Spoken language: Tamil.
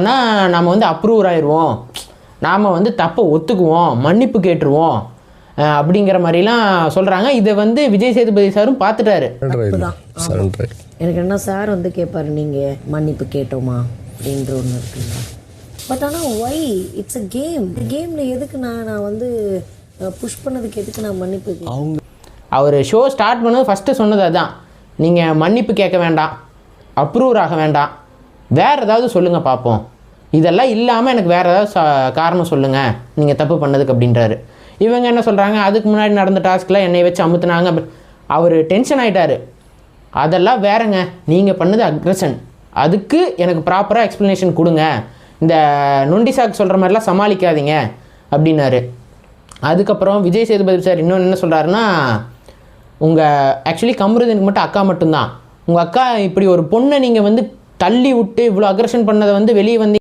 ஆனால் நம்ம வந்து அப்ரூவர் ஆயிடுவோம், நாம் வந்து தப்பை ஒத்துக்குவோம், மன்னிப்பு கேட்டுருவோம் அப்படிங்கிற மாதிரிலாம் சொல்கிறாங்க. இதை வந்து விஜய் சேதுபதி சாரும் பார்த்துட்டாரு. எனக்கு என்ன சார் வந்து கேட்பாரு, நீங்கள் மன்னிப்பு கேட்டோமா அப்படின்ற ஒன்று இருக்குங்களா. பட் ஆனால் ஒய் இட்ஸ் அ கேம். கேமில் எதுக்கு நான் வந்து புஷ் பண்ணதுக்கு எதுக்கு நான் மன்னிப்பு அவங்க அவர் ஷோ ஸ்டார்ட் பண்ணது ஃபஸ்ட்டு சொன்னது அதுதான், நீங்கள் மன்னிப்பு கேட்க வேண்டாம், அப்ரூவர் ஆக வேண்டாம், வேறு ஏதாவது சொல்லுங்கள் பார்ப்போம், இதெல்லாம் இல்லாமல் எனக்கு வேறு ஏதாவது காரணம் சொல்லுங்கள் நீங்கள் தப்பு பண்ணதுக்கு அப்படின்றாரு. இவங்க என்ன சொல்கிறாங்க, அதுக்கு முன்னாடி நடந்த டாஸ்கில் என்னை வச்சு அமுத்துனாங்க. அவர் டென்ஷன் ஆகிட்டார். அதெல்லாம் வேறங்க, நீங்கள் பண்ணது அக்ரஷன், அதுக்கு எனக்கு ப்ராப்பராக எக்ஸ்ப்ளனேஷன் கொடுங்க, இந்த நொண்டி சாக்கு சொல்கிற மாதிரிலாம் சமாளிக்காதீங்க அப்படின்னாரு. அதுக்கப்புறம் விஜய் சேதுபதி சார் இன்னொன்று என்ன சொல்கிறாருன்னா, உங்கள் ஆக்சுவலி கமருதீனுக்கு மட்டும் அக்கா மட்டும்தான், உங்கள் அக்கா இப்படி ஒரு பொண்ணை நீங்கள் வந்து தள்ளி விட்டு இவ்வளோ அக்ரஷன் பண்ணதை வந்து வெளியே வந்து